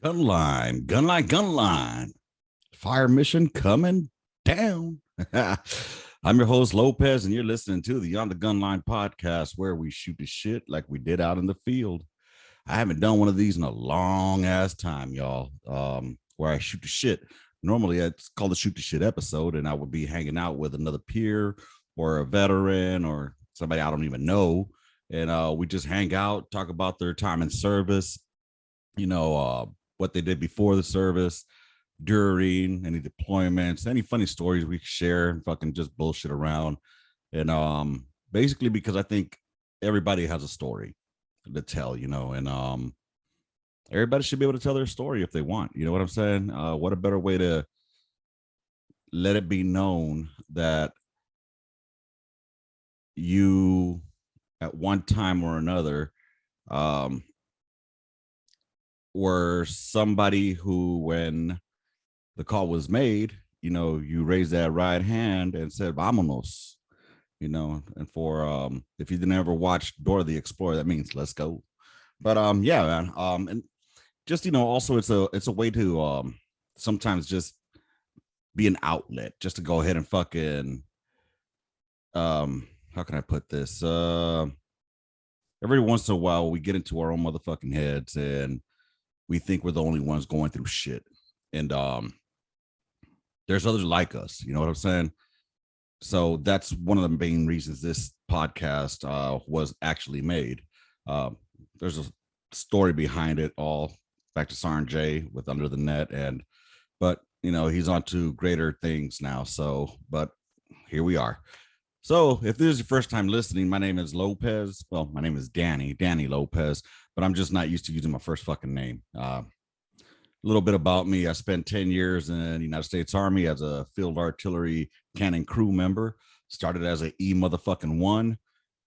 Gunline. Fire mission coming down. I'm your host, Lopez, and you're listening to the On the Gunline podcast, where we shoot the shit like we did out in the field. I haven't done one of these in a long ass time, y'all, where I shoot the shit. Normally, it's called the shoot the shit episode, and I would be hanging out with another peer or a veteran or somebody I don't even know. And we just hang out, talk about their time in service, what they did before the service, during any deployments, any funny stories we share, and fucking just bullshit around. And basically because I think everybody has a story to tell, and everybody should be able to tell their story if they want. You know what I'm saying? What a better way to let it be known that you at one time or another um were somebody who, when the call was made, you raised that right hand and said, "Vámonos," and for if you didn't ever watch Dora the Explorer, that means let's go. But yeah, man. And just, also it's a way to sometimes just be an outlet, just to go ahead and fucking how can I put this? Every once in a while we get into our own motherfucking heads and we think we're the only ones going through shit. And there's others like us, you know what I'm saying? So that's one of the main reasons this podcast was actually made. Uh, there's a story behind it all, back to Sanjay with Under the Net, but he's on to greater things now. So, but here we are. So if this is your first time listening, my name is Lopez. Well, my name is Danny Lopez, but I'm just not used to using my first fucking name. A little bit about me: I spent 10 years in the United States Army as a field artillery cannon crew member. Started as a E motherfucking one.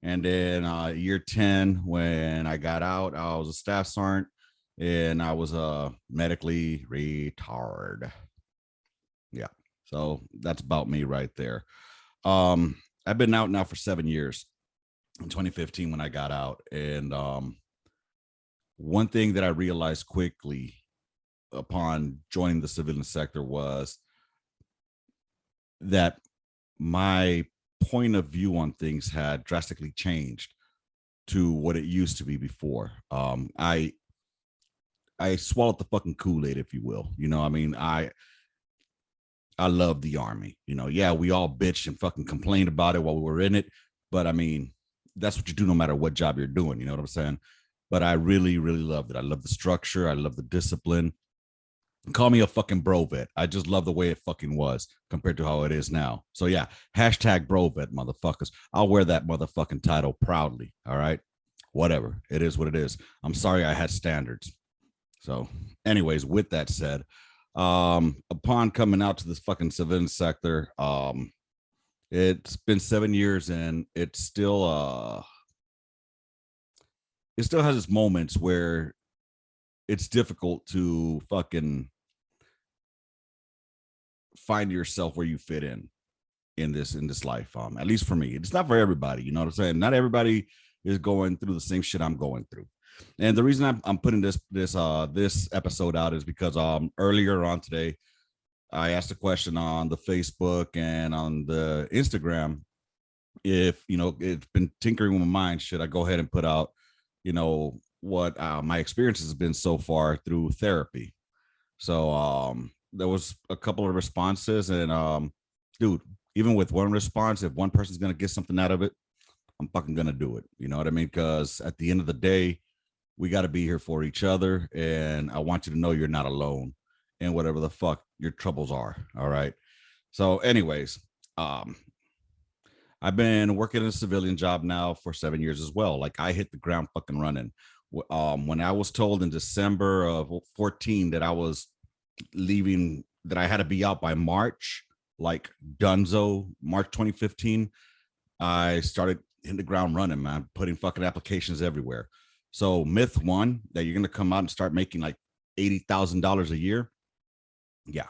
And then year 10, when I got out, I was a staff sergeant and I was medically retired. Yeah. So that's about me right there. I've been out now for 7 years. In 2015 when I got out. And one thing that I realized quickly upon joining the civilian sector was that my point of view on things had drastically changed to what it used to be before. I swallowed the fucking Kool-Aid, if you will. I love the Army. Yeah, we all bitched and fucking complained about it while we were in it, but I mean, that's what you do no matter what job you're doing. You know what I'm saying? But I really, really loved it. I love the structure. I love the discipline. Call me a fucking bro vet. I just love the way it fucking was compared to how it is now. So yeah, hashtag bro vet, motherfuckers. I'll wear that motherfucking title proudly. All right. Whatever. It is what it is. I'm sorry I had standards. So, anyways, with that said, upon coming out to this fucking civilian sector, it's been 7 years and it still has its moments where it's difficult to fucking find yourself where you fit in this life. At least for me, it's not for everybody. You know what I'm saying? Not everybody is going through the same shit I'm going through. And the reason I'm putting this episode out is because earlier on today, I asked a question on the Facebook and on the Instagram. If it's been tinkering with my mind, should I go ahead and put out, what my experience has been so far through therapy? So there was a couple of responses, and dude, even with one response, if one person's gonna get something out of it, I'm fucking gonna do it. You know what I mean? Because at the end of the day, we got to be here for each other, and I want you to know you're not alone in whatever the fuck your troubles are. All right. So, anyways, I've been working in a civilian job now for 7 years as well. Like, I hit the ground fucking running. When I was told in December of 14 that I was leaving, that I had to be out by March, like Dunzo, March 2015, I started hitting the ground running, man, putting fucking applications everywhere. So myth one, that you're going to come out and start making like $80,000 a year. Yeah.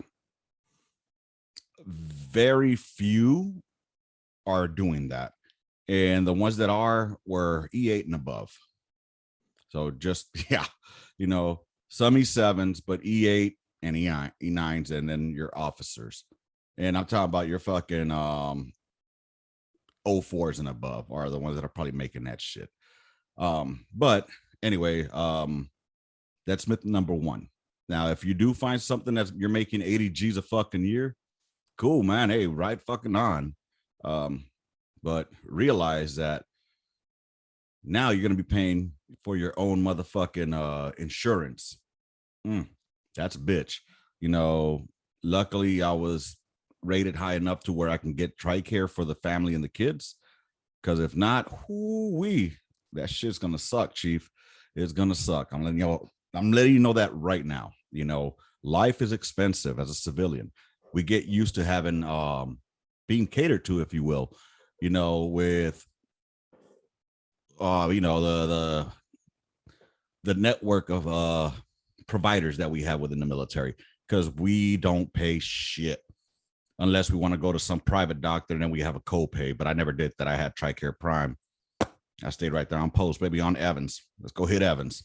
Very few are doing that. And the ones that were E8 and above. So just, yeah, some E7s, but E8 and E9s, and then your officers. And I'm talking about your fucking 04s and above are the ones that are probably making that shit. But anyway, that's myth number one. Now, if you do find something that you're making 80 G's a fucking year, cool, man. Hey, right fucking on. But realize that now you're going to be paying for your own motherfucking insurance. That's a bitch. You know, luckily I was rated high enough to where I can get TRICARE for the family and the kids. Because if not, that shit's gonna suck, Chief. It's gonna suck. I'm letting you know that right now. You know, life is expensive as a civilian. We get used to having being catered to, if you will, you know, with you know, the network of providers that we have within the military, because we don't pay shit unless we want to go to some private doctor, and then we have a copay. But I never did that. I had TRICARE Prime. I stayed right there on post, baby, on Evans. Let's go hit Evans.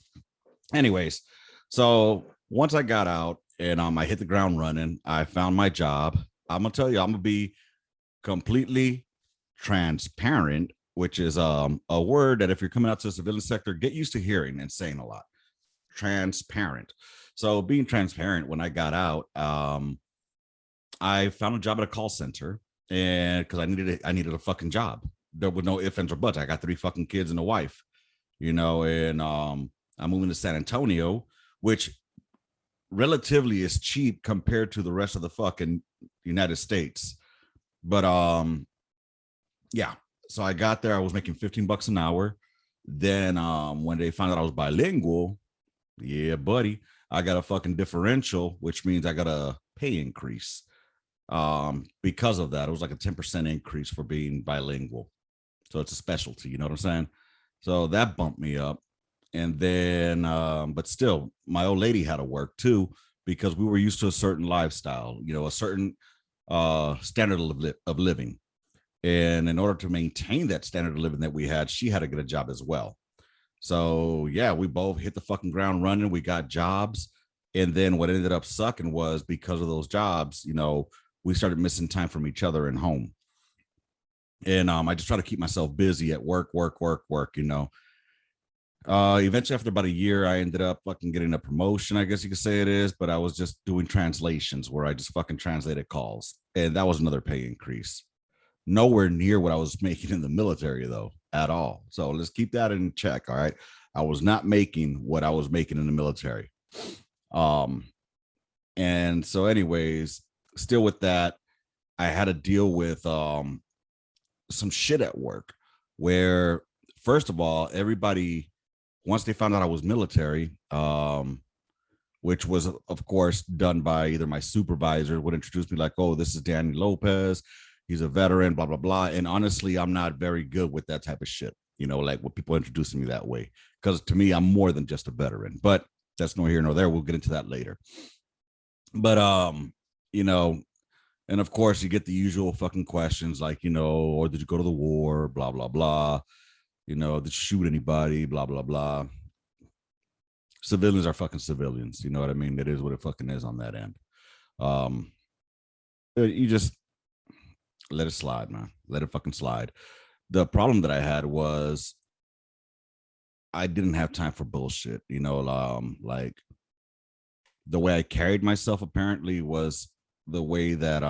Anyways, so once I got out and I hit the ground running, I found my job. I'm gonna tell you, I'm gonna be completely transparent, which is a word that if you're coming out to the civilian sector, get used to hearing and saying a lot. Transparent. So being transparent, when I got out, I found a job at a call center, and because I needed a fucking job. There was no ifs, ands, or buts. I got 3 fucking kids and a wife, you know, and I'm moving to San Antonio, which relatively is cheap compared to the rest of the fucking United States. But yeah. So I got there, I was making $15 an hour. Then when they found out I was bilingual, yeah, buddy, I got a fucking differential, which means I got a pay increase. Because of that, it was like a 10% increase for being bilingual. So it's a specialty, you know what I'm saying? So that bumped me up. And then but still, my old lady had to work too, because we were used to a certain lifestyle, you know, a certain standard of living. And in order to maintain that standard of living that we had, she had to get a job as well. So yeah, we both hit the fucking ground running. We got jobs. And then what ended up sucking was, because of those jobs, you know, we started missing time from each other and home. And I just try to keep myself busy at work, you know. Eventually, after about a year, I ended up fucking getting a promotion, I guess you could say it is, but I was just doing translations where I just fucking translated calls. And that was another pay increase. Nowhere near what I was making in the military, though, at all. So let's keep that in check. All right. I was not making what I was making in the military. And so, anyways, still with that, I had to deal with some shit at work where, first of all, everybody, once they found out I was military, which was, of course, done by either my supervisor, would introduce me like, oh, this is Danny Lopez. He's a veteran, blah, blah, blah. And honestly, I'm not very good with that type of shit, you know, like with people introducing me that way. Because to me, I'm more than just a veteran. But that's nor here nor there. We'll get into that later. But, you know, and of course, you get the usual fucking questions like, you know, or did you go to the war? Blah, blah, blah. You know, did you shoot anybody? Blah, blah, blah. Civilians are fucking civilians. You know what I mean? It is what it fucking is on that end. You just let it slide, man. Let it fucking slide. The problem that I had was I didn't have time for bullshit. You know, like the way I carried myself apparently was the way that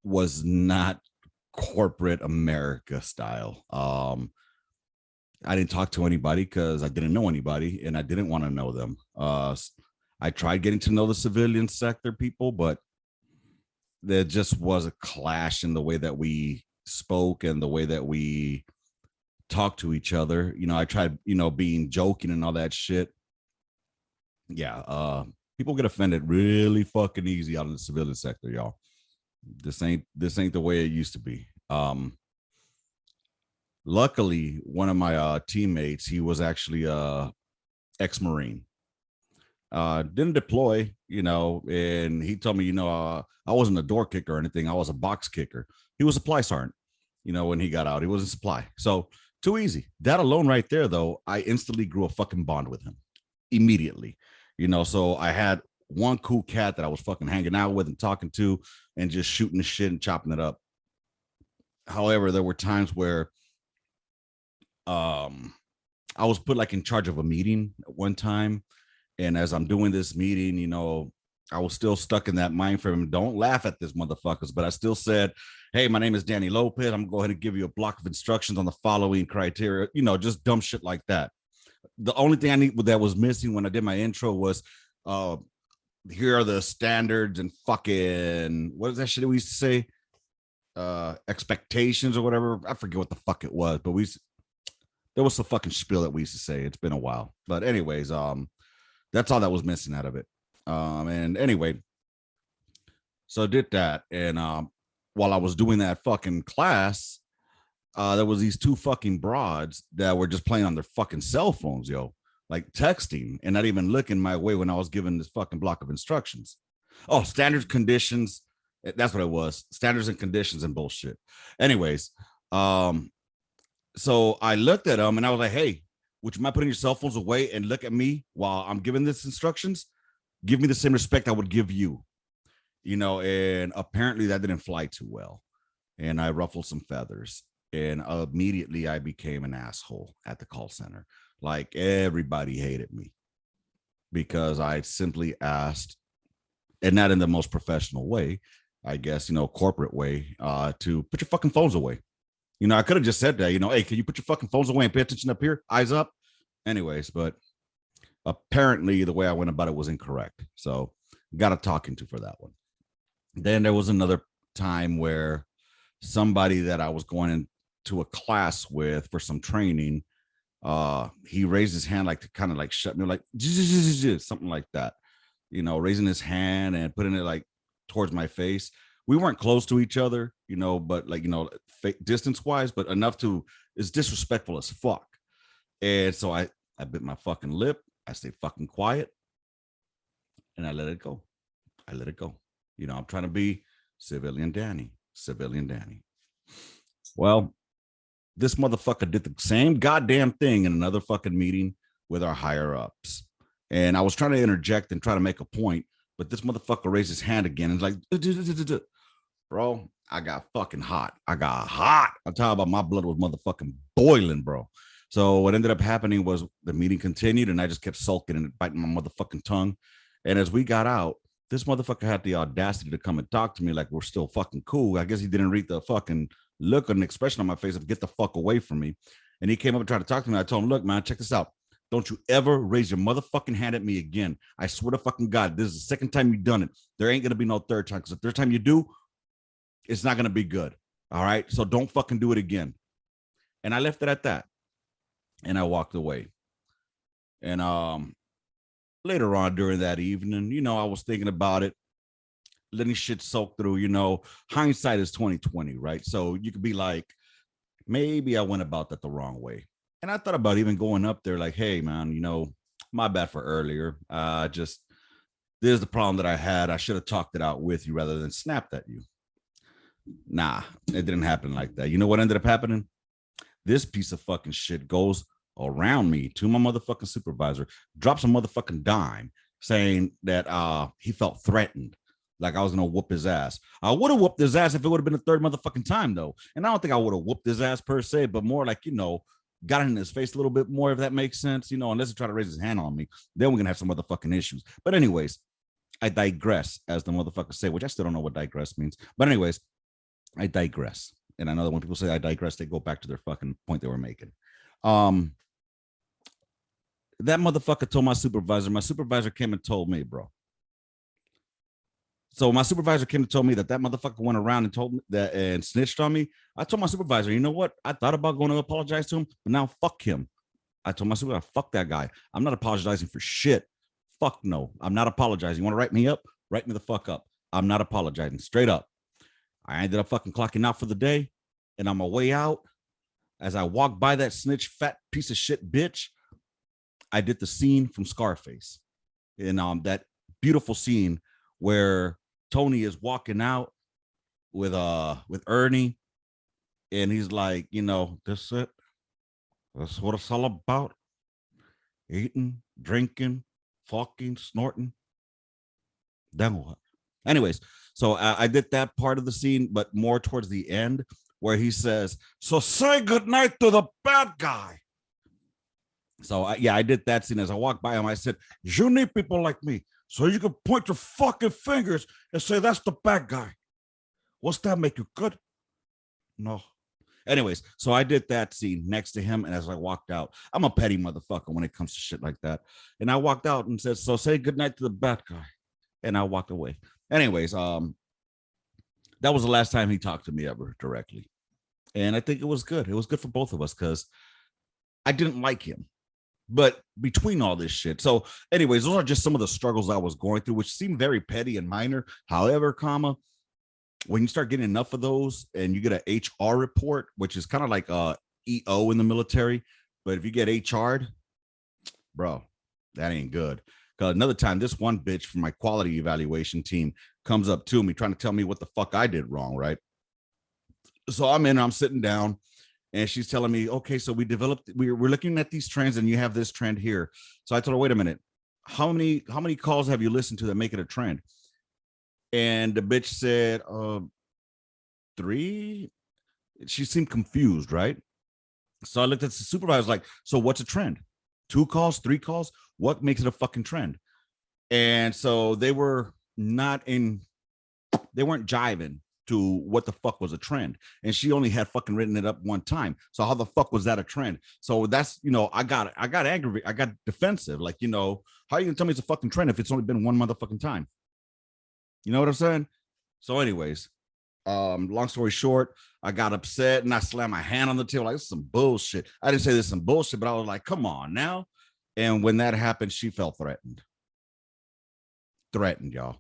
was not corporate America style. I didn't talk to anybody because I didn't know anybody and I didn't want to know them. I tried getting to know the civilian sector people, but there just was a clash in the way that we spoke and the way that we talked to each other. You know, I tried, you know, being joking and all that shit. Yeah, people get offended really fucking easy out in the civilian sector, y'all. This ain't the way it used to be. Luckily, one of my teammates, he was actually ex-Marine. Didn't deploy, you know, and he told me, you know, I wasn't a door kicker or anything. I was a box kicker. He was a supply sergeant, you know, when he got out, he was a supply. So too easy. That alone right there, though, I instantly grew a fucking bond with him. immediately, you know. So I had one cool cat that I was fucking hanging out with and talking to and just shooting the shit and chopping it up. However, there were times where I was put like in charge of a meeting at one time. And as I'm doing this meeting, you know, I was still stuck in that mind frame. Don't laugh at this, motherfuckers. But I still said, hey, my name is Danny Lopez. I'm going to go ahead and give you a block of instructions on the following criteria, you know, just dumb shit like that. The only thing I need that was missing when I did my intro was here are the standards and fucking what is that shit we used to say? Expectations or whatever. I forget what the fuck it was, but there was some fucking spiel that we used to say. It's been a while. But anyways, that's all that was missing out of it. And anyway, so I did that. And while I was doing that fucking class, there was these two fucking broads that were just playing on their fucking cell phones, yo, like texting and not even looking my way when I was given this fucking block of instructions. Oh, standards, conditions. That's what it was. Standards and conditions and bullshit. Anyways, so I looked at them and I was like, hey, would you mind putting your cell phones away and look at me while I'm giving this instructions? Give me the same respect I would give you, you know. And apparently that didn't fly too well. And I ruffled some feathers. And immediately I became an asshole at the call center. Like everybody hated me because I simply asked, and not in the most professional way, I guess, you know, corporate way, to put your fucking phones away. You know, I could have just said that, you know, hey, can you put your fucking phones away and pay attention up here? Eyes up. Anyways, but apparently the way I went about it was incorrect. So got a talking to for that one. Then there was another time where somebody that I was going into a class with for some training, he raised his hand like to kind of like shut me, like something like that, you know, raising his hand and putting it like towards my face. We weren't close to each other, you know, but like, you know, distance wise, but enough to, it's disrespectful as fuck. And so I bit my fucking lip. I stayed fucking quiet and I let it go. I let it go. You know, I'm trying to be civilian Danny. Well, this motherfucker did the same goddamn thing in another fucking meeting with our higher ups. And I was trying to interject and try to make a point, but this motherfucker raised his hand again and like, bro, I got fucking hot. I got hot. I'm talking about my blood was motherfucking boiling, bro. So what ended up happening was the meeting continued and I just kept sulking and biting my motherfucking tongue. And as we got out, this motherfucker had the audacity to come and talk to me like we're still fucking cool. I guess he didn't read the fucking look and expression on my face of get the fuck away from me. And he came up and tried to talk to me. I told him, look, man, check this out. Don't you ever raise your motherfucking hand at me again. I swear to fucking God, this is the second time you've done it. There ain't going to be no third time, because the third time you do, it's not going to be good. All right. So don't fucking do it again. And I left it at that. And I walked away. And later on during that evening, you know, I was thinking about it, letting shit soak through, you know, hindsight is 2020, right? So you could be like, maybe I went about that the wrong way. And I thought about even going up there like, hey, man, you know, my bad for earlier. Just, this is the problem that I had. I should have talked it out with you rather than snapped at you. Nah, it didn't happen like that. You know what ended up happening? This piece of fucking shit goes around me to my motherfucking supervisor, drops a motherfucking dime saying that he felt threatened, like I was gonna whoop his ass. I would have whooped his ass if it would have been the third motherfucking time though. And I don't think I would have whooped his ass per se, but more like, you know, got in his face a little bit more, if that makes sense, you know, unless he try to raise his hand on me, then we're gonna have some motherfucking issues. But anyways, I digress, as the motherfuckers say, which I still don't know what digress means. But anyways, I digress. And I know that when people say I digress, they go back to their fucking point they were making. That motherfucker told my supervisor came and told me, bro. So my supervisor came and told me that motherfucker went around and told me that and snitched on me. I told my supervisor, you know what? I thought about going to apologize to him, but now fuck him. I told my supervisor, fuck that guy. I'm not apologizing for shit. Fuck no. I'm not apologizing. You want to write me up? Write me the fuck up. I'm not apologizing. Straight up. I ended up fucking clocking out for the day. And on my way out, as I walked by that snitch, fat piece of shit bitch, I did the scene from Scarface. And that beautiful scene where Tony is walking out with Ernie, and he's like, you know, that's it. That's what it's all about. Eating, drinking, fucking, snorting. Then what? Anyways, so I did that part of the scene, but more towards the end where he says, so say goodnight to the bad guy. So I did that scene. As I walked by him, I said, you need people like me so you can point your fucking fingers and say that's the bad guy. What's that make you good? No. Anyways, so I did that scene next to him, and as I walked out, I'm a petty motherfucker when it comes to shit like that. And I walked out and said, so say goodnight to the bad guy. And I walked away. Anyways, that was the last time he talked to me ever directly. And I think it was good. It was good for both of us because I didn't like him. But between all this shit. So, anyways, those are just some of the struggles I was going through, which seemed very petty and minor. However, when you start getting enough of those and you get an HR report, which is kind of like EO in the military, but if you get HR'd, bro, that ain't good. Because another time, this one bitch from my quality evaluation team comes up to me trying to tell me what the fuck I did wrong, right? So I'm sitting down and she's telling me, okay, so we're looking at these trends and you have this trend here. So I told her, wait a minute, how many calls have you listened to that make it a trend? And the bitch said, 3. She seemed confused, right? So I looked at the supervisor, like, so what's a trend? 2 calls, 3 calls? What makes it a fucking trend? And so they weren't jiving to what the fuck was a trend. And she only had fucking written it up one time. So how the fuck was that a trend? So that's, I got angry. I got defensive. Like, how are you gonna tell me it's a fucking trend if it's only been one motherfucking time? You know what I'm saying? So anyways, long story short, I got upset and I slammed my hand on the table. Like, this is some bullshit. I didn't say this is some bullshit, but I was like, come on now. And when that happened, she felt threatened. Threatened, y'all.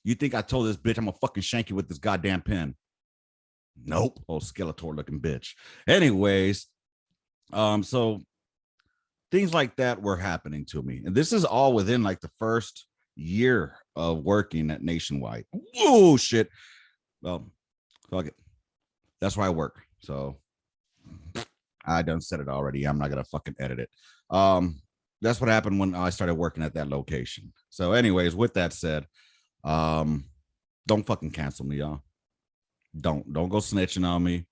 You think I told this bitch I'm gonna fucking shank you with this goddamn pen? Nope. Oh, Skeletor looking bitch. Anyways, so things like that were happening to me. And this is all within like the first year of working at Nationwide. Whoa, shit. Well, fuck it. That's where I work. So I done said it already. I'm not gonna fucking edit it. That's what happened when I started working at that location. So, anyways, with that said, don't fucking cancel me, y'all. Don't go snitching on me.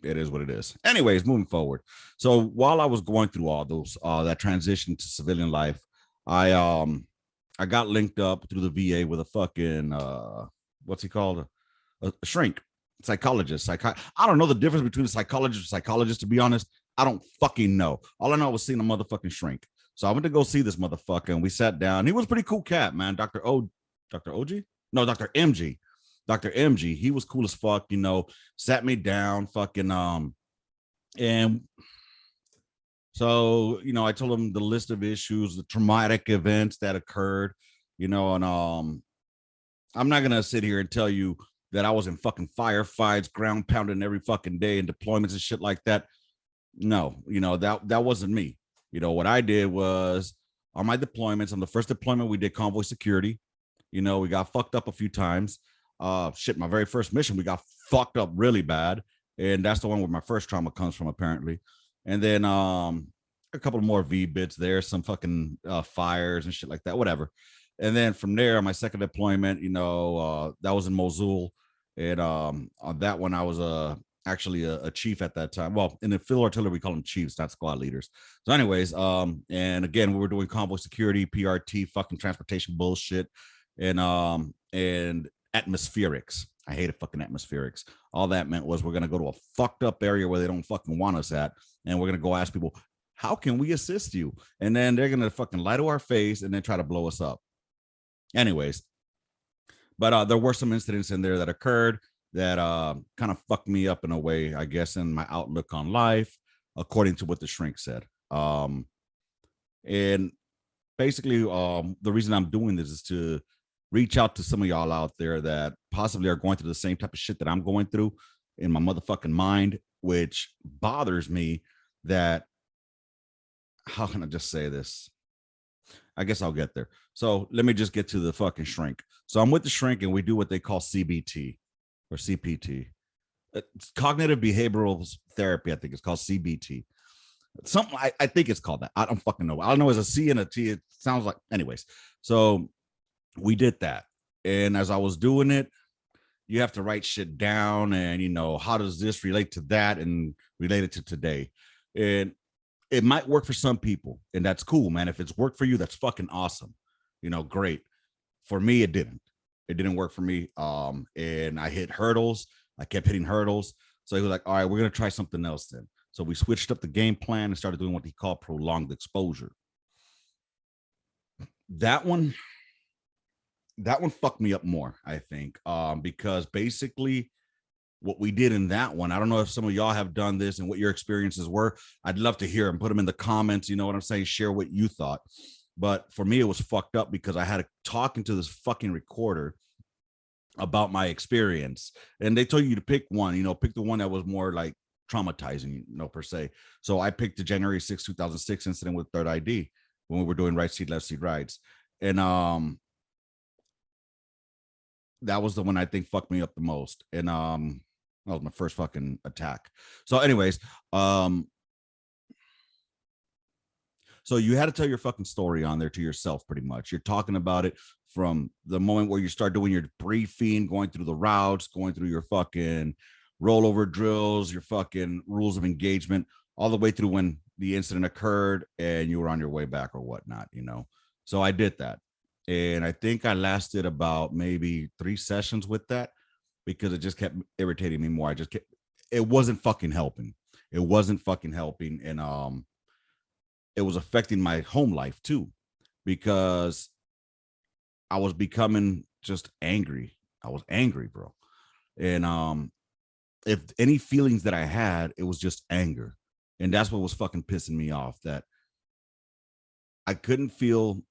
It is what it is. Anyways, moving forward. So while I was going through all those that transition to civilian life, I got linked up through the VA with a fucking what's he called? A shrink, psychologist. I don't know the difference between a psychologist and psychologist, to be honest. I don't fucking know. All I know was seeing a motherfucking shrink. So I went to go see this motherfucker and we sat down. He was a pretty cool cat, man. Dr. OG? No, Dr. MG. Dr. MG. He was cool as fuck, sat me down, fucking, and so, I told him the list of issues, the traumatic events that occurred, and I'm not going to sit here and tell you that I was in fucking firefights, ground pounding every fucking day and deployments and shit like that. No, that wasn't me. What I did was on my deployments, on the first deployment, we did convoy security. We got fucked up a few times. My very first mission, we got fucked up really bad. And that's the one where my first trauma comes from, apparently. And then a couple more V bits there, some fucking fires and shit like that, whatever. And then from there, my second deployment, that was in Mosul. And on that one, I was actually a chief at that time. Well, in the field artillery, we call them chiefs, not squad leaders. So anyways, and again, we were doing convoy security, PRT, fucking transportation bullshit, and atmospherics. I hated fucking atmospherics. All that meant was we're going to go to a fucked up area where they don't fucking want us at. And we're going to go ask people, how can we assist you? And then they're going to fucking lie to our face and then try to blow us up. Anyways, but there were some incidents in there that occurred that kind of fucked me up in a way, I guess, in my outlook on life, according to what the shrink said. And basically, the reason I'm doing this is to reach out to some of y'all out there that possibly are going through the same type of shit that I'm going through in my motherfucking mind, which bothers me that, how can I just say this? I guess I'll get there. So let me just get to the fucking shrink. So I'm with the shrink and we do what they call CBT or CPT. It's cognitive behavioral therapy, I think it's called CBT. Something I think it's called that. I don't fucking know. I don't know as a C and a T. It sounds like, anyways. So we did that. And as I was doing it, you have to write shit down and, how does this relate to that and relate it to today? And it might work for some people, and that's cool, man. If it's worked for you, that's fucking awesome. Great. For me, it didn't. It didn't work for me. And I hit hurdles. I kept hitting hurdles. So he was like, all right, we're gonna try something else then. So we switched up the game plan and started doing what he called prolonged exposure. That one fucked me up more, I think, because basically what we did in that one, I don't know if some of y'all have done this and what your experiences were. I'd love to hear them. Put them in the comments. You know what I'm saying? Share what you thought. But for me, it was fucked up because I had to talk into this fucking recorder about my experience. And they told you to pick one, pick the one that was more like traumatizing, per se. So I picked the January 6, 2006 incident with Third ID when we were doing right seat, left seat rides. And that was the one I think fucked me up the most. And that was my first fucking attack. So anyways, so you had to tell your fucking story on there to yourself, pretty much. You're talking about it from the moment where you start doing your briefing, going through the routes, going through your fucking rollover drills, your fucking rules of engagement, all the way through when the incident occurred and you were on your way back or whatnot, So I did that. And I think I lasted about maybe 3 sessions with that because it just kept irritating me more. It wasn't fucking helping. It wasn't fucking helping. And it was affecting my home life too, because I was becoming just angry. I was angry, bro. And if any feelings that I had, it was just anger. And that's what was fucking pissing me off, that I couldn't feel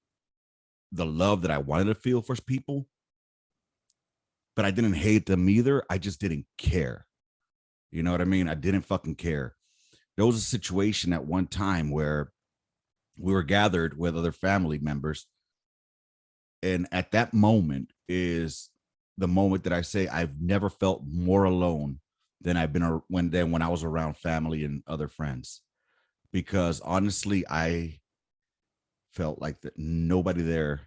the love that I wanted to feel for people, but I didn't hate them either. I just didn't care. You know what I mean? I didn't fucking care. There was a situation at one time where we were gathered with other family members. And at that moment is the moment that I say I've never felt more alone than I've been when I was around family and other friends. Because honestly, I felt like that nobody there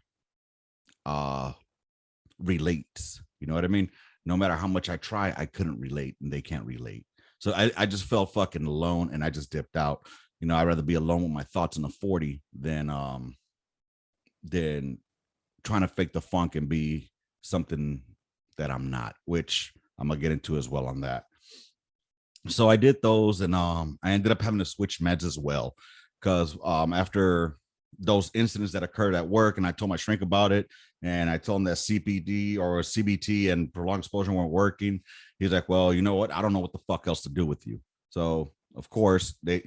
relates. You know what I mean? No matter how much I try, I couldn't relate, and they can't relate. So I just felt fucking alone, and I just dipped out. I'd rather be alone with my thoughts in a 40 than trying to fake the funk and be something that I'm not, which I'm gonna get into as well on that. So I did those, and I ended up having to switch meds as well, because after those incidents that occurred at work, and I told my shrink about it, and I told him that CPD or CBT and prolonged exposure weren't working. He's like, well, you know what? I don't know what the fuck else to do with you. So of course they,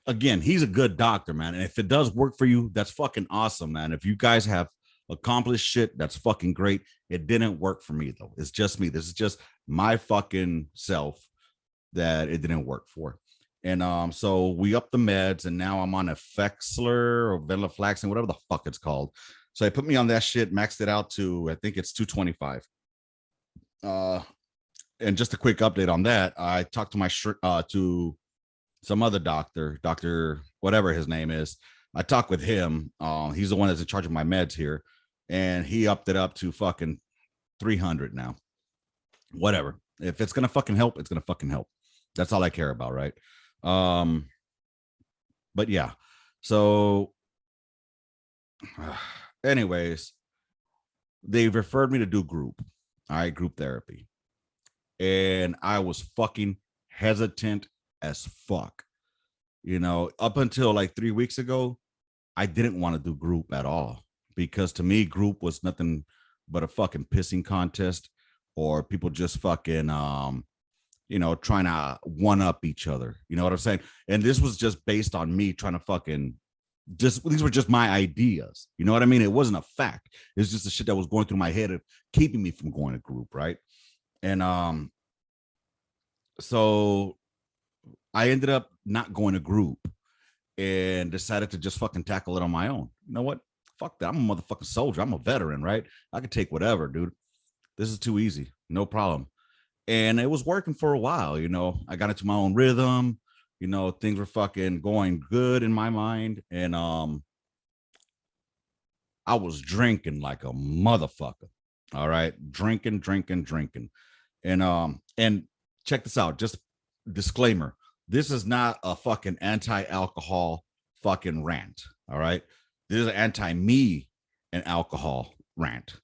again, he's a good doctor, man. And if it does work for you, that's fucking awesome, man. If you guys have accomplished shit, that's fucking great. It didn't work for me, though. It's just me. This is just my fucking self that it didn't work for. And so we upped the meds, and now I'm on Effexor or venlafaxine, whatever the fuck it's called. So I put me on that shit, maxed it out to, I think it's 225. And just a quick update on that, I talked to to some other doctor, whatever his name is. I talked with him. He's the one that's in charge of my meds here, and he upped it up to fucking 300 now. Whatever. If it's gonna fucking help, it's gonna fucking help. That's all I care about, right? But yeah. So, anyways, they referred me to do group. All right, group therapy, and I was fucking hesitant as fuck. Up until like 3 weeks ago, I didn't want to do group at all, because to me, group was nothing but a fucking pissing contest, or people just fucking trying to one up each other. You know what I'm saying? And this was just based on me trying to fucking these were just my ideas. You know what I mean? It wasn't a fact. It's just the shit that was going through my head of keeping me from going to group, right? And so I ended up not going to group and decided to just fucking tackle it on my own. You know what? Fuck that. I'm a motherfucking soldier. I'm a veteran, right? I can take whatever, dude. This is too easy. No problem. And it was working for a while. I got into my own rhythm. You know, things were fucking going good in my mind. And I was drinking like a motherfucker. All right. Drinking. And check this out. Just disclaimer. This is not a fucking anti-alcohol fucking rant. All right. This is an anti-me and alcohol rant.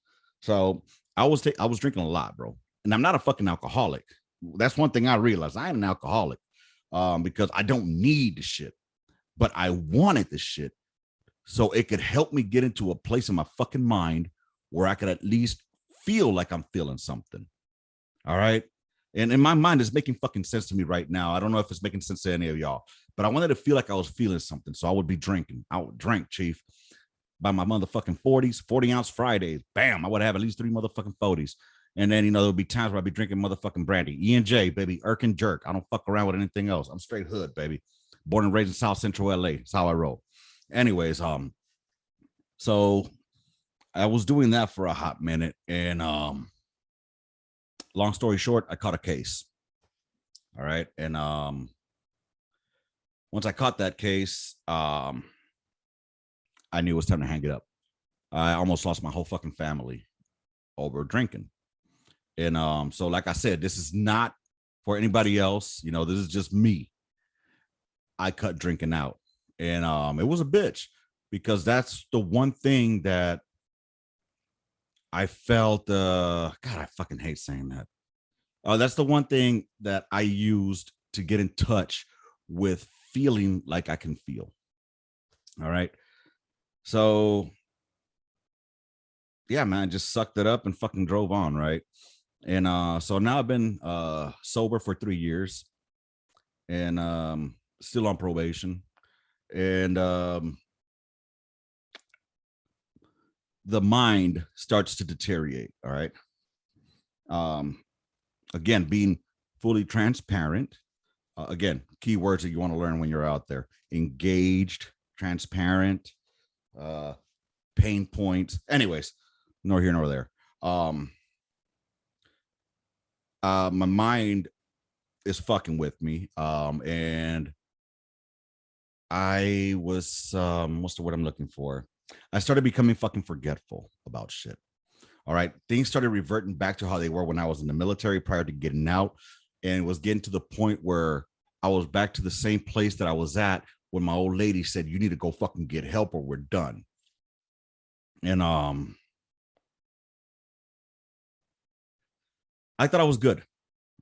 So I was drinking a lot, bro. And I'm not a fucking alcoholic. That's one thing I realized. I ain't an alcoholic because I don't need the shit, but I wanted the shit so it could help me get into a place in my fucking mind where I could at least feel like I'm feeling something. All right. And in my mind, it's making fucking sense to me right now. I don't know if it's making sense to any of y'all, but I wanted to feel like I was feeling something. So I would be drinking. I would drink, Chief, by my motherfucking 40s, 40-ounce Fridays. Bam, I would have at least 3 motherfucking 40s. And then, you know, there'll be times where I'd be drinking motherfucking brandy. E&J, baby, Irk and Jerk. I don't fuck around with anything else. I'm straight hood, baby. Born and raised in South Central LA. That's how I roll. Anyways, so I was doing that for a hot minute. And long story short, I caught a case. All right. And once I caught that case, I knew it was time to hang it up. I almost lost my whole fucking family over drinking. And so, like I said, this is not for anybody else. You know, this is just me. I cut drinking out. And it was a bitch because that's the one thing that I felt, God, I fucking hate saying that. That's the one thing that I used to get in touch with feeling like I can feel. All right. So, yeah, man, just sucked it up and fucking drove on. Right. And so now I've been sober for 3 years and still on probation. And the mind starts to deteriorate. All right. Again, being fully transparent. Again, keywords that you want to learn when you're out there: engaged, transparent, pain points. Anyways, nor here nor there. My mind is fucking with me. And I was, what's the word I'm looking for? I started becoming fucking forgetful about shit. All right. Things started reverting back to how they were when I was in the military prior to getting out. And it was getting to the point where I was back to the same place that I was at when my old lady said, you need to go fucking get help or we're done. And I thought I was good.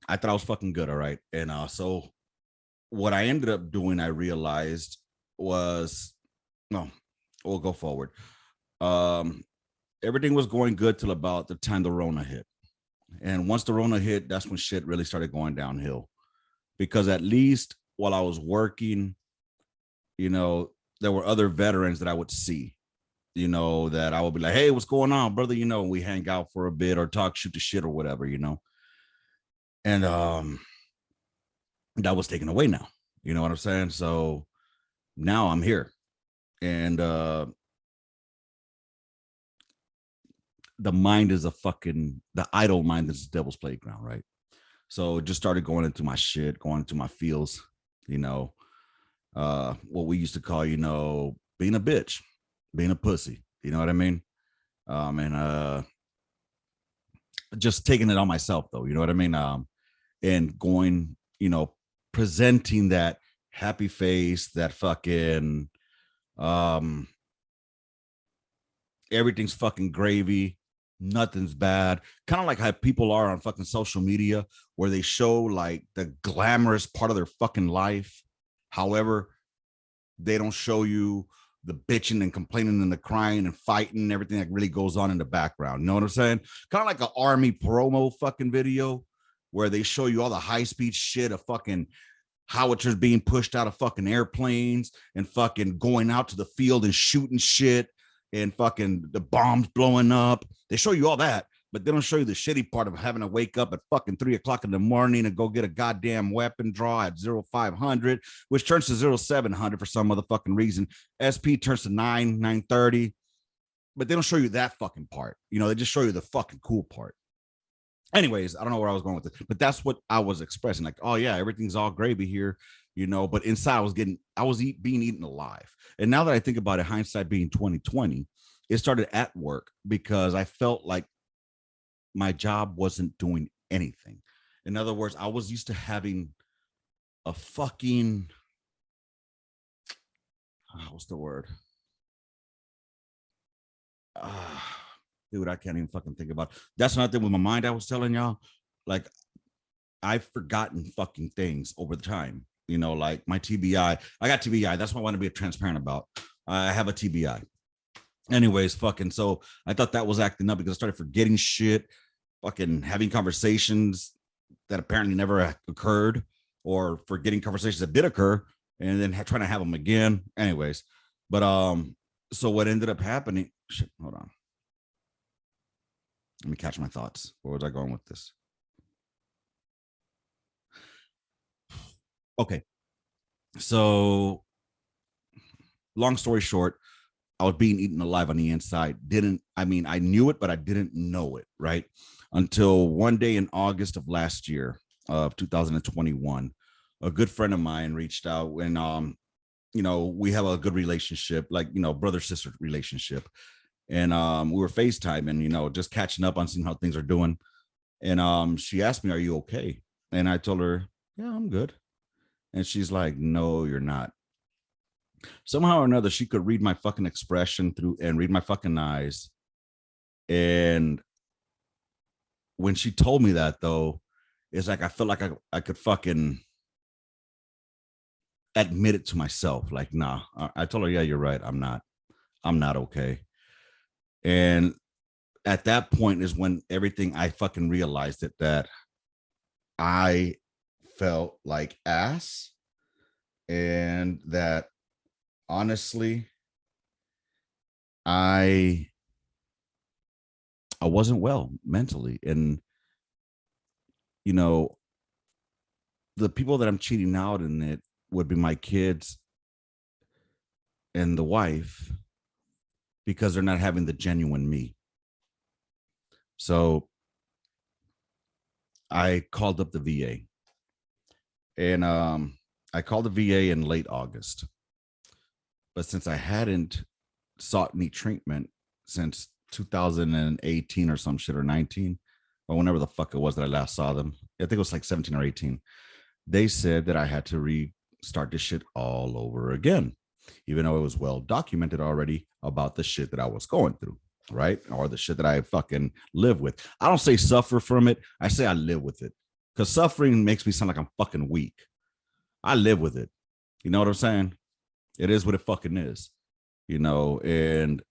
I thought I was fucking good. All right. And so what I ended up doing, I realized was, no, we'll go forward. Everything was going good till about the time the Rona hit. And once the Rona hit, that's when shit really started going downhill. Because at least while I was working, you know, there were other veterans that I would see, you know, that I would be like, hey, what's going on, brother? You know, we hang out for a bit or talk, shoot the shit or whatever, you know. And that was taken away now. You know what I'm saying? So now I'm here. And the mind is the idle mind is the devil's playground, right? So it just started going into my shit, going into my feels, you know, what we used to call, you know, being a bitch, being a pussy, you know what I mean? And just taking it on myself though, you know what I mean? And going, you know, presenting that happy face, that fucking, everything's fucking gravy, nothing's bad. Kind of like how people are on fucking social media where they show like the glamorous part of their fucking life. However, they don't show you the bitching and complaining and the crying and fighting and everything that really goes on in the background. You know what I'm saying? Kind of like an army promo fucking video where they show you all the high speed shit of fucking howitzers being pushed out of fucking airplanes and fucking going out to the field and shooting shit and fucking the bombs blowing up. They show you all that, but they don't show you the shitty part of having to wake up at fucking 3:00 in the morning and go get a goddamn weapon draw at 0500, which turns to 0700 for some motherfucking reason. SP turns to 930, but they don't show you that fucking part. You know, they just show you the fucking cool part. Anyways, I don't know where I was going with it, but that's what I was expressing. Like, oh yeah, everything's all gravy here, but inside I was being eaten alive. And now that I think about it, hindsight being 2020, it started at work because I felt like my job wasn't doing anything. In other words, I was used to having a fucking, what's the word? Uh, Dude, I can't even fucking think about it. That's another thing with my mind. I was telling y'all, like, I've forgotten fucking things over the time. Like my TBI. I got TBI. That's what I want to be transparent about. I have a TBI. Anyways, fucking. So I thought that was acting up because I started forgetting shit, fucking having conversations that apparently never occurred, or forgetting conversations that did occur, and then trying to have them again. Anyways, but so what ended up happening? Shit, hold on. Let me catch my thoughts. Where was I going with this? Okay. So, long story short, I was being eaten alive on the inside. I knew it, but I didn't know it, right? Until one day in August of last year, of 2021, a good friend of mine reached out, and we have a good relationship, like, brother sister relationship. And we were FaceTiming, just catching up on seeing how things are doing. And she asked me, "Are you okay?" And I told her, "Yeah, I'm good." And she's like, "No, you're not." Somehow or another, she could read my fucking expression through and read my fucking eyes. And when she told me that, though, it's like I felt like I could fucking admit it to myself. Like, nah. I told her, "Yeah, you're right. I'm not okay." And at that point is when everything, I fucking realized it, that I felt like ass, and that honestly, I I wasn't well mentally. And you know, the people that I'm cheating out in it would be my kids and the wife, because they're not having the genuine me. So I called up the VA, and I called the VA in late August. But since I hadn't sought any treatment since 2018 or some shit, or 19, or whenever the fuck it was that I last saw them, I think it was like 17 or 18, they said that I had to restart this shit all over again, even though it was well documented already about the shit that I was going through, right? Or the shit that I fucking live with. I don't say suffer from it. I say I live with it, because suffering makes me sound like I'm fucking weak. I live with it. You know what I'm saying? It is what it fucking is, and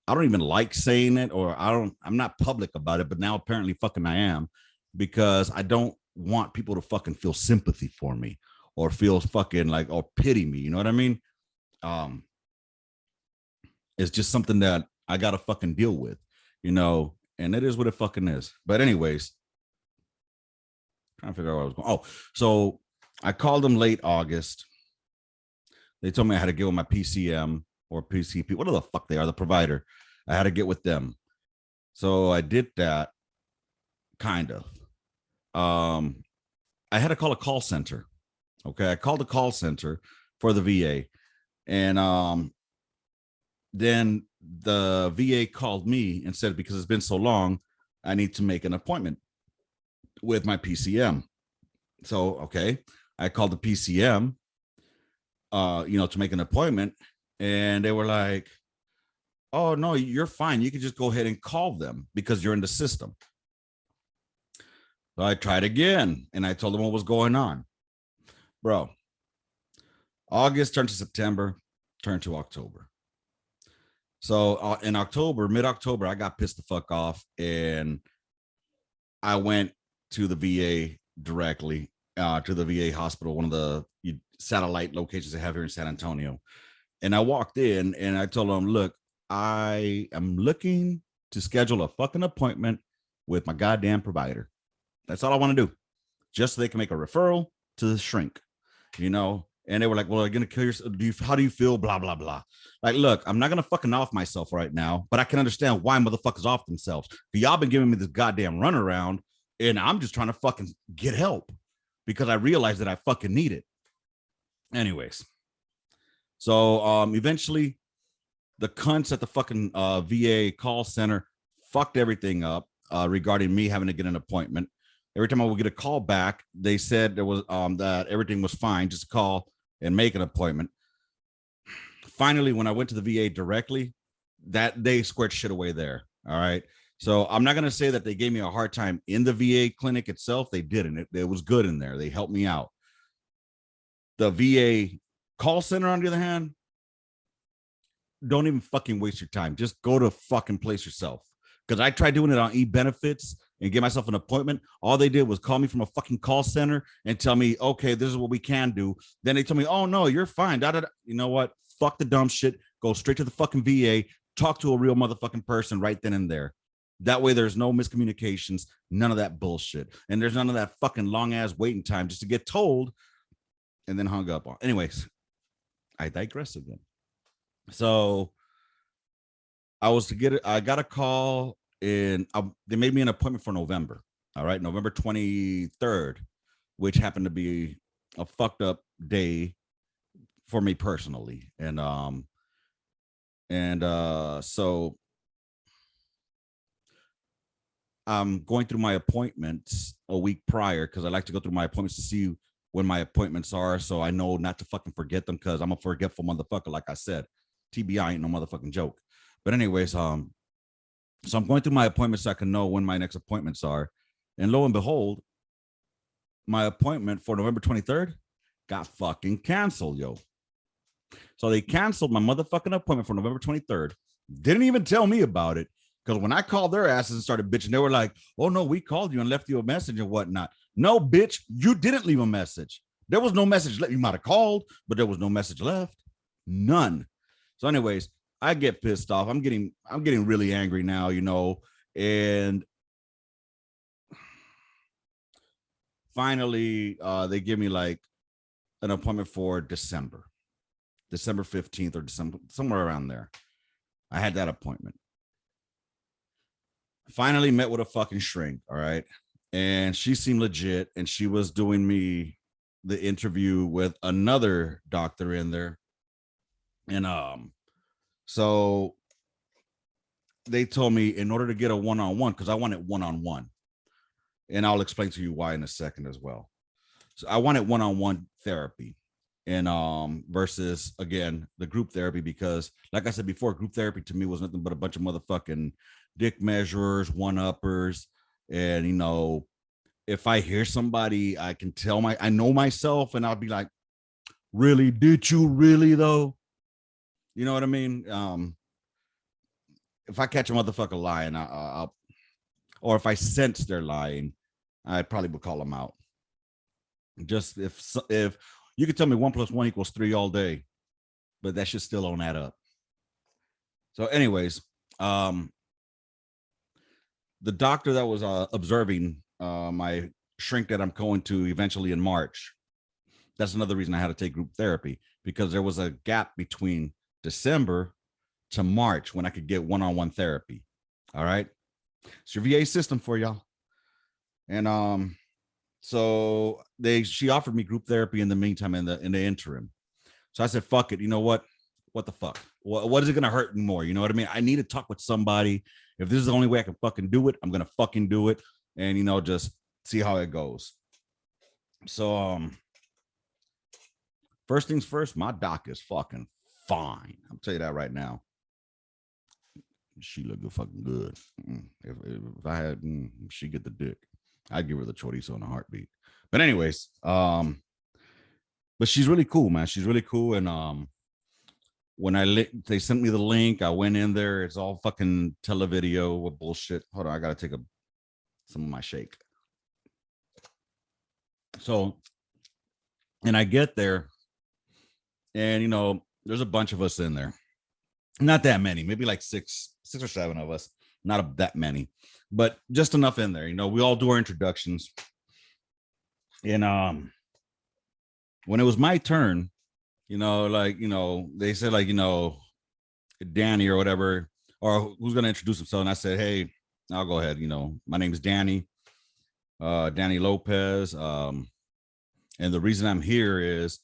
I don't even like saying it, or I'm not public about it, but now apparently fucking I am, because I don't want people to fucking feel sympathy for me, or feel fucking like, or pity me. You know what I mean? Um, it's just something that I gotta fucking deal with, and it is what it fucking is. But anyways, trying to figure out where I was going. Oh, so I called them late August. They told me I had to get with my PCM or PCP, whatever the fuck they are, the provider. I had to get with them. So I did that, kind of. I had to call a call center. Okay. I called the call center for the VA. And then the VA called me and said, because it's been so long, I need to make an appointment with my PCM. So, okay. I called the PCM, to make an appointment. And they were like, "Oh, no, you're fine. You can just go ahead and call them because you're in the system." So I tried again, and I told them what was going on. Bro, August turned to September, turned to October. So in October, mid-October, I got pissed the fuck off, and I went to the VA directly, to the VA hospital, one of the satellite locations they have here in San Antonio. And I walked in and I told them, "Look, I am looking to schedule a fucking appointment with my goddamn provider. That's all I want to do. Just so they can make a referral to the shrink, you know, And they were like, well, are you gonna kill yourself? How do you feel? Blah, blah, blah. Like, look, I'm not gonna fucking off myself right now, but I can understand why motherfuckers off themselves. But y'all been giving me this goddamn runaround, and I'm just trying to fucking get help because I realized that I fucking need it. Anyways, so eventually the cunts at the fucking VA call center fucked everything up regarding me having to get an appointment. Every time I would get a call back, they said there was that everything was fine, just call and make an appointment. Finally, when I went to the VA directly, that they squared shit away there. All right. So I'm not going to say that they gave me a hard time in the VA clinic itself. They didn't. It was good in there. They helped me out. The VA call center, on the other hand, don't even fucking waste your time. Just go to fucking place yourself. Because I tried doing it on e-benefits and get myself an appointment. All they did was call me from a fucking call center and tell me, okay, this is what we can do. Then they told me, oh, no, you're fine. Da, da, da. You know what? Fuck the dumb shit. Go straight to the fucking VA. Talk to a real motherfucking person right then and there. That way there's no miscommunications, none of that bullshit. And there's none of that fucking long ass waiting time just to get told and then hung up on. Anyways, I digress again. So I got a call and they made me an appointment for November. All right. November 23rd, which happened to be a fucked up day for me personally. So I'm going through my appointments a week prior because I like to go through my appointments to see when my appointments are, so I know not to fucking forget them because I'm a forgetful motherfucker. Like I said, TBI ain't no motherfucking joke. But anyways, so I'm going through my appointments so I can know when my next appointments are, and lo and behold, my appointment for November 23rd got fucking canceled, yo. So they canceled my motherfucking appointment for November 23rd. Didn't even tell me about it. Because when I called their asses and started bitching, they were like, oh, no, we called you and left you a message and whatnot. No, bitch, you didn't leave a message. There was no message. You might have called, but there was no message left. None. So anyways, I get pissed off. I'm getting really angry now, you know. And finally, they give me like an appointment for December 15th or December, somewhere around there. I had that appointment. Finally met with a fucking shrink, all right? And she seemed legit, and she was doing me the interview with another doctor in there. And so they told me in order to get a one-on-one, because I wanted one-on-one, and I'll explain to you why in a second as well. So I wanted one-on-one therapy, and versus again the group therapy, because like I said before, group therapy to me was nothing but a bunch of motherfucking dick measurers, one-uppers. And you know, if I hear somebody, I can tell I know myself, and I'll be like, really, did you really though? You know what I mean? If I catch a motherfucker lying, I'll or if I sense they're lying, I probably would call them out. Just if you could tell me 1 + 1 = 3 all day, but that shit still don't add up. So anyways, the doctor that was observing my shrink that I'm going to eventually in March, that's another reason I had to take group therapy, because there was a gap between December to March when I could get one-on-one therapy. All right. It's your VA system for y'all. And so she offered me group therapy in the meantime, in the interim. So I said, fuck it. You know what? What the fuck? What is it going to hurt more? You know what I mean? I need to talk with somebody. If this is the only way I can fucking do it, I'm going to fucking do it. And, you know, just see how it goes. So, first things first, my doc is fucking fine. I'll tell you that right now. She look good, fucking good. If I had, she get the dick, I'd give her the chorizo in a heartbeat. But anyways, but she's really cool, man. She's really cool. And when they sent me the link, I went in there. It's all fucking televideo with bullshit. Hold on, I gotta take some of my shake. So, and I get there, and you know, there's a bunch of us in there. Not that many, maybe like six or seven of us. Not that many, but just enough in there. You know, we all do our introductions. And when it was my turn, like, they said like, Danny or whatever, or who's going to introduce himself. And I said, hey, I'll go ahead. My name is Danny, Danny Lopez. And the reason I'm here is,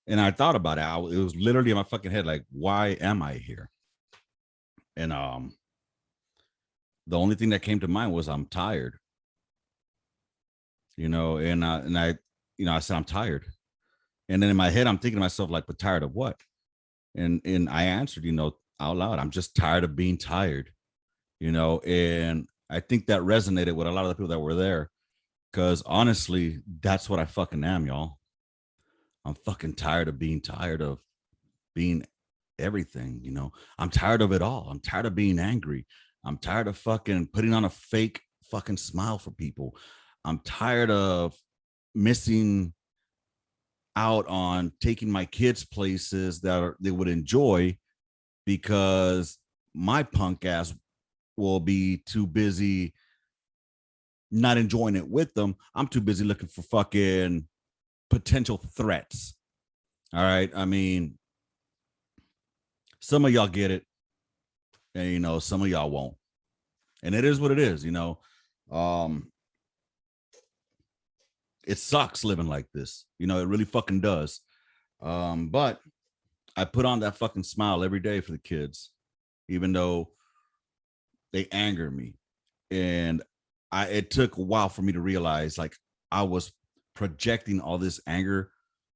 and I thought about it. It was literally in my fucking head. Like, why am I here? And, the only thing that came to mind was I'm tired, I said, I'm tired. And then in my head, I'm thinking to myself, like, but tired of what? And I answered, out loud, I'm just tired of being tired, and I think that resonated with a lot of the people that were there. Because honestly, that's what I fucking am, y'all. I'm fucking tired of being everything, I'm tired of it all. I'm tired of being angry. I'm tired of fucking putting on a fake fucking smile for people. I'm tired of missing out on taking my kids places that they would enjoy because my punk ass will be too busy not enjoying it with them. I'm too busy looking for fucking potential threats. All right. I mean, some of y'all get it, and some of y'all won't. And it is what it is, it sucks living like this. It really fucking does. But I put on that fucking smile every day for the kids, even though they anger me. And it took a while for me to realize, like, I was projecting all this anger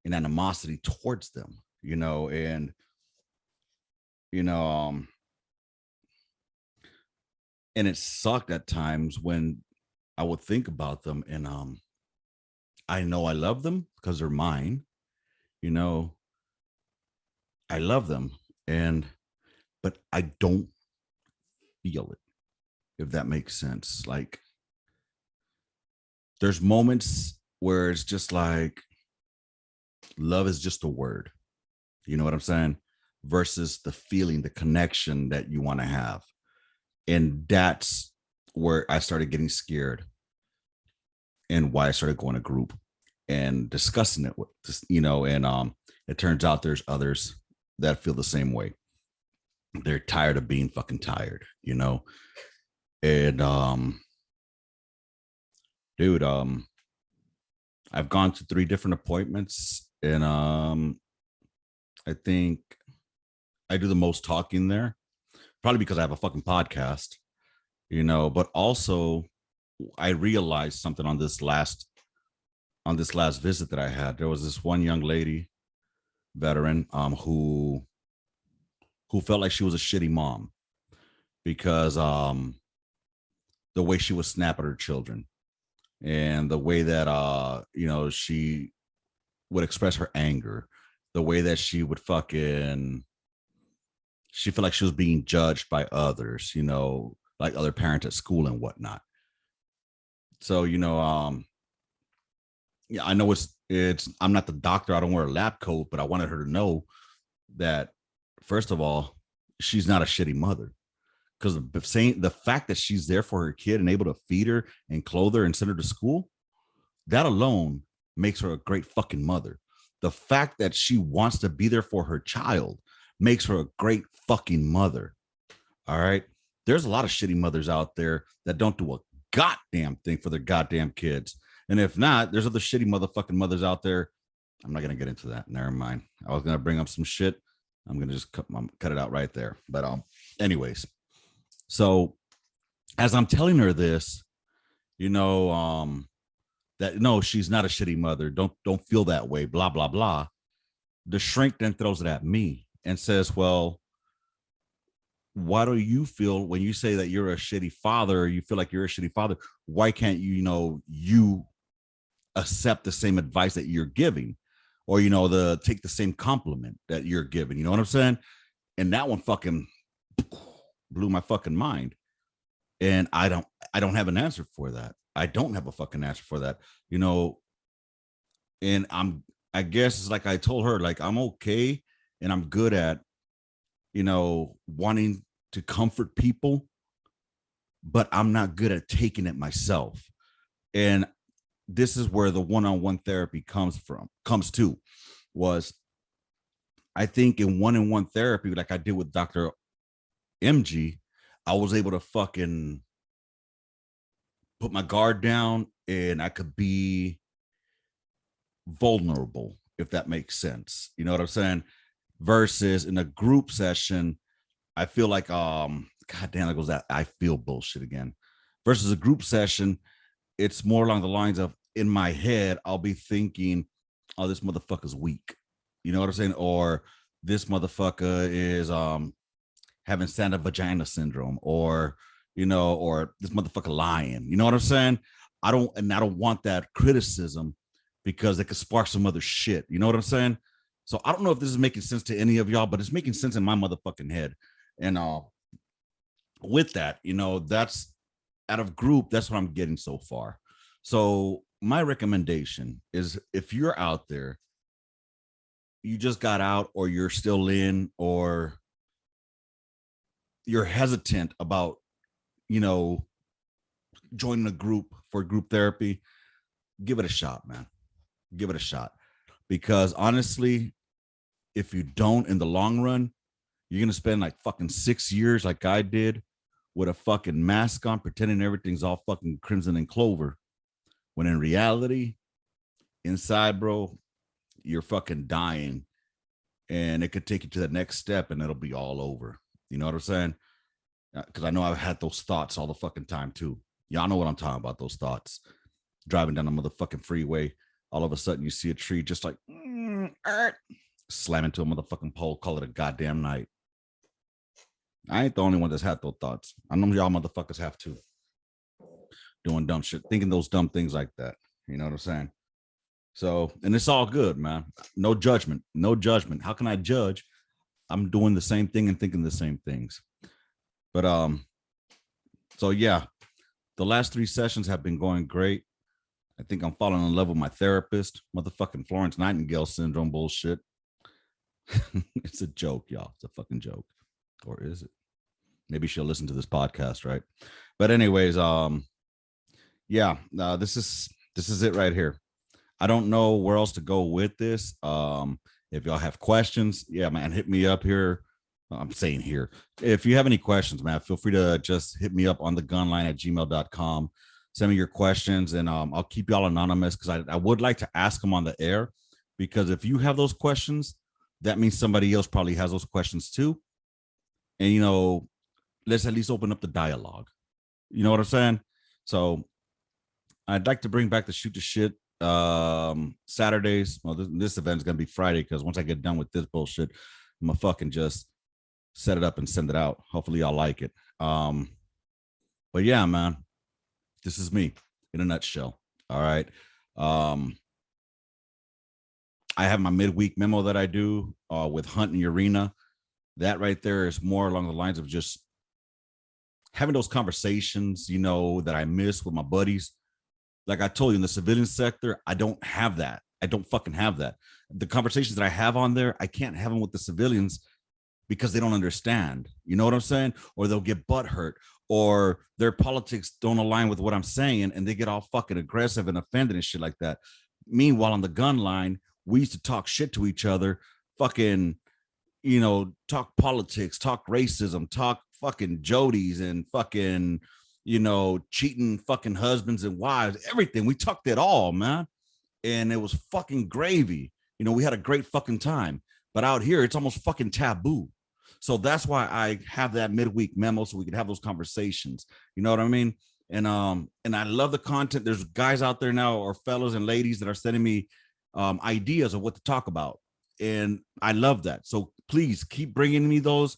and animosity towards them, and, and it sucked at times when I would think about them, and, I know I love them because they're mine, I love them, but I don't feel it, if that makes sense. Like, there's moments where it's just like love is just a word, you know what I'm saying, versus the feeling, the connection that you want to have. And that's where I started getting scared, and why I started going to group and discussing it with this, and it turns out there's others that feel the same way. They're tired of being fucking tired, and dude, I've gone to 3 different appointments, and I think I do the most talking there, probably because I have a fucking podcast, but also I realized something on this last visit that I had. There was this one young lady, veteran, who felt like she was a shitty mom because the way she would snap at her children, and the way that she would express her anger, the way that she would she felt like she was being judged by others, like other parents at school and whatnot. So, yeah, I know it's I'm not the doctor, I don't wear a lab coat, but I wanted her to know that, first of all, she's not a shitty mother, because the fact that she's there for her kid and able to feed her and clothe her and send her to school, that alone makes her a great fucking mother. The fact that she wants to be there for her child makes her a great fucking mother. All right. There's a lot of shitty mothers out there that don't do a goddamn thing for their goddamn kids. And if not, there's other shitty motherfucking mothers out there. I'm not going to get into that. Never mind. I was going to bring up some shit. I'm going to just cut it out right there. But anyways, so as I'm telling her this, that no, she's not a shitty mother. Don't feel that way, blah, blah, blah. The shrink then throws it at me and says, well, why do you feel, when you say that you're a shitty father, or you feel like you're a shitty father, why can't you accept the same advice that you're giving, or take the same compliment that you're giving? You know what I'm saying? And that one fucking blew my fucking mind. And I don't have an answer for that. I don't have a fucking answer for that, and I guess it's like I told her, like, I'm okay and I'm good at, wanting to comfort people, but I'm not good at taking it myself. And this is where the one-on-one therapy comes to, was I think in one-on-one therapy, like I did with Dr. MG, I was able to fucking put my guard down and I could be vulnerable, if that makes sense. You know what I'm saying? Versus in a group session, I feel like god damn, it goes that I feel bullshit again. Versus a group session, it's more along the lines of in my head, I'll be thinking, oh, this motherfucker's weak. You know what I'm saying? Or this motherfucker is having stand-up vagina syndrome, or or this motherfucker lying. You know what I'm saying? I don't want that criticism because it could spark some other shit. You know what I'm saying? So I don't know if this is making sense to any of y'all, but it's making sense in my motherfucking head. And with that, that's out of group, that's what I'm getting so far. So my recommendation is if you're out there, you just got out, or you're still in, or you're hesitant about, joining a group for group therapy, give it a shot, man. Give it a shot. Because honestly, if you don't, in the long run, you're going to spend like fucking 6 years like I did with a fucking mask on, pretending everything's all fucking crimson and clover. When in reality, inside, bro, you're fucking dying. And it could take you to the next step and it'll be all over. You know what I'm saying? Because I know I've had those thoughts all the fucking time too. Y'all know what I'm talking about, those thoughts. Driving down the motherfucking freeway, all of a sudden you see a tree just like slam into a motherfucking pole, call it a goddamn night. I ain't the only one that's had those thoughts. I know y'all motherfuckers have too. Doing dumb shit, thinking those dumb things like that. You know what I'm saying? So, and it's all good, man. No judgment. No judgment. How can I judge? I'm doing the same thing and thinking the same things. But so yeah, the last 3 sessions have been going great. I think I'm falling in love with my therapist. Motherfucking Florence Nightingale syndrome bullshit. It's a joke, y'all. It's a fucking joke. Or is it? Maybe she'll listen to this podcast, right? But anyways, yeah, this is it right here. I don't know where else to go with this. If y'all have questions, yeah, man, hit me up here. I'm saying here. If you have any questions, man, feel free to just hit me up on the gunline at gmail.com. Send me your questions, and I'll keep y'all anonymous because I would like to ask them on the air, because if you have those questions, that means somebody else probably has those questions too. And, let's at least open up the dialogue. You know what I'm saying? So I'd like to bring back the Shoot the Shit Saturdays. Well, this event is going to be Friday, because once I get done with this bullshit, I'm going to fucking just set it up and send it out. Hopefully y'all like it. But yeah, man, this is me in a nutshell. All right. I have my midweek memo that I do with Hunt and Urena. That right there is more along the lines of just having those conversations, that I miss with my buddies. Like I told you, in the civilian sector, I don't have that. I don't fucking have that. The conversations that I have on there, I can't have them with the civilians because they don't understand. You know what I'm saying? Or they'll get butthurt, or their politics don't align with what I'm saying, and they get all fucking aggressive and offended and shit like that. Meanwhile, on the gun line, we used to talk shit to each other, fucking, talk politics, talk racism, talk fucking Jodies and fucking, cheating fucking husbands and wives, everything. We talked it all, man. And it was fucking gravy. We had a great fucking time. But out here, it's almost fucking taboo. So that's why I have that midweek memo, so we could have those conversations. You know what I mean? And I love the content. There's guys out there now, or fellas and ladies, that are sending me ideas of what to talk about. And I love that. So please keep bringing me those.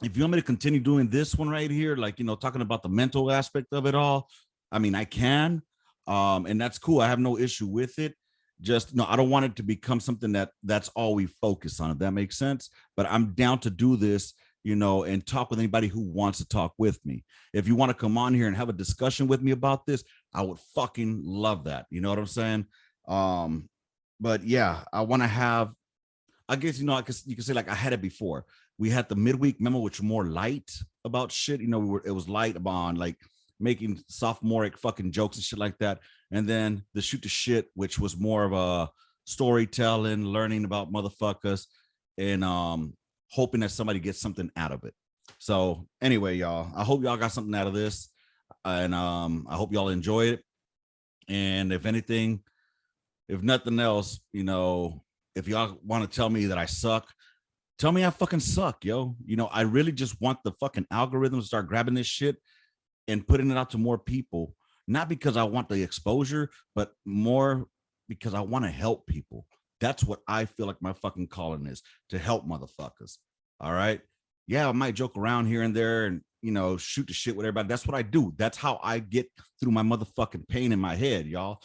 If you want me to continue doing this one right here, like, talking about the mental aspect of it all, I mean, I can. And that's cool. I have no issue with it. Just, no, I don't want it to become something that's all we focus on, if that makes sense. But I'm down to do this, and talk with anybody who wants to talk with me. If you want to come on here and have a discussion with me about this, I would fucking love that. You know what I'm saying? But yeah, I want to have, I guess, you can say, like, I had it before. We had the midweek memo, which was more light about shit. It was light on, like, making sophomoric fucking jokes and shit like that. And then the Shoot the Shit, which was more of a storytelling, learning about motherfuckers. and hoping that somebody gets something out of it. So anyway, y'all, I hope y'all got something out of this, and I hope y'all enjoy it. And if anything, if nothing else, you know, if y'all want to tell me that I suck, tell me I fucking suck, yo. You know, I really just want the fucking algorithm to start grabbing this shit and putting it out to more people, not because I want the exposure, but more because I want to help people. That's what I feel like my fucking calling is, to help motherfuckers. All right. Yeah, I might joke around here and there and, you know, shoot the shit with everybody. That's what I do. That's how I get through my motherfucking pain in my head, y'all.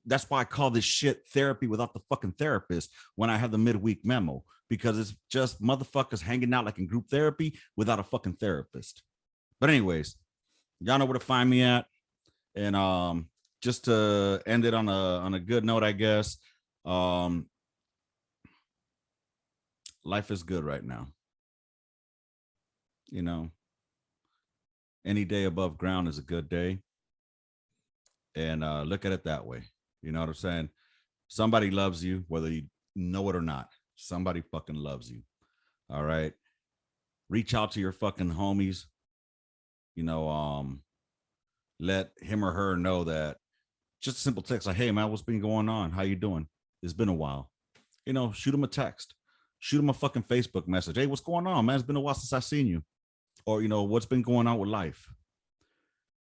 That's why I call this shit therapy without the fucking therapist when I have the midweek memo, because it's just motherfuckers hanging out like in group therapy without a fucking therapist. But anyways, y'all know where to find me at. And just to end it on a good note, I guess, life is good right now. You know, any day above ground is a good day. And look at it that way. You know what I'm saying? Somebody loves you, whether you know it or not. Somebody fucking loves you. All right. Reach out to your fucking homies. You know, let him or her know that, just a simple text like, hey man, what's been going on? How you doing? It's been a while. You know, shoot them a text. Shoot them a fucking Facebook message. Hey, what's going on, man? It's been a while since I've seen you. Or, you know, what's been going on with life?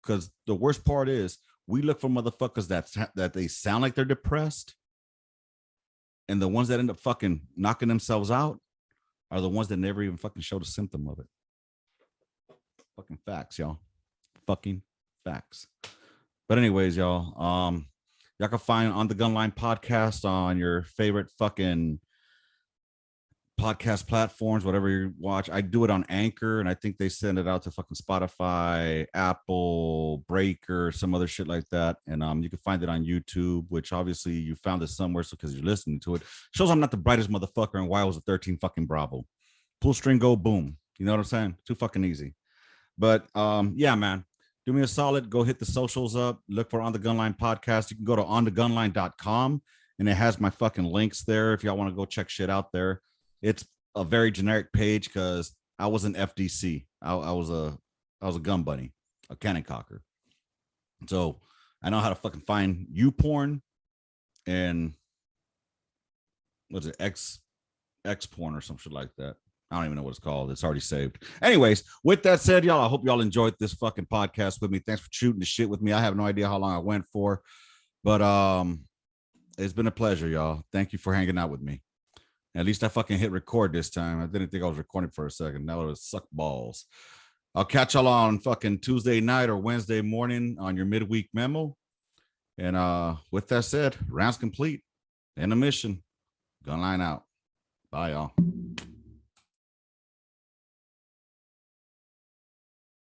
Because the worst part is we look for motherfuckers that they sound like they're depressed. And the ones that end up fucking knocking themselves out are the ones that never even fucking showed a symptom of it. Fucking facts, y'all. Fucking facts. But anyways, y'all, y'all can find On the Gunline podcast on your favorite fucking podcast platforms, whatever you watch. I do it on Anchor, and I think they send it out to fucking Spotify, Apple, Breaker, some other shit like that. And you can find it on YouTube, which obviously you found it somewhere, so because you're listening to it. Shows I'm not the brightest motherfucker, and why I was a 13 fucking Bravo. Pull string, go boom. You know what I'm saying? Too fucking easy. But yeah, man. Do me a solid, go hit the socials up, look for On the Gunline podcast. You can go to onthegunline.com, and it has my fucking links there if y'all want to go check shit out there. It's a very generic page because I was an FDC. I was a gun bunny, a cannon cocker. So I know how to fucking find you porn and what's it, X porn or some shit like that. I don't even know what it's called. It's already saved. Anyways, with that said, y'all, I hope y'all enjoyed this fucking podcast with me. Thanks for shooting the shit with me. I have no idea how long I went for, but it's been a pleasure, y'all. Thank you for hanging out with me. At least I fucking hit record this time. I didn't think I was recording for a second. Now it was suck balls. I'll catch y'all on fucking Tuesday night or Wednesday morning on your midweek memo. And with that said, rounds complete. End of mission. Gunline out. Bye, y'all.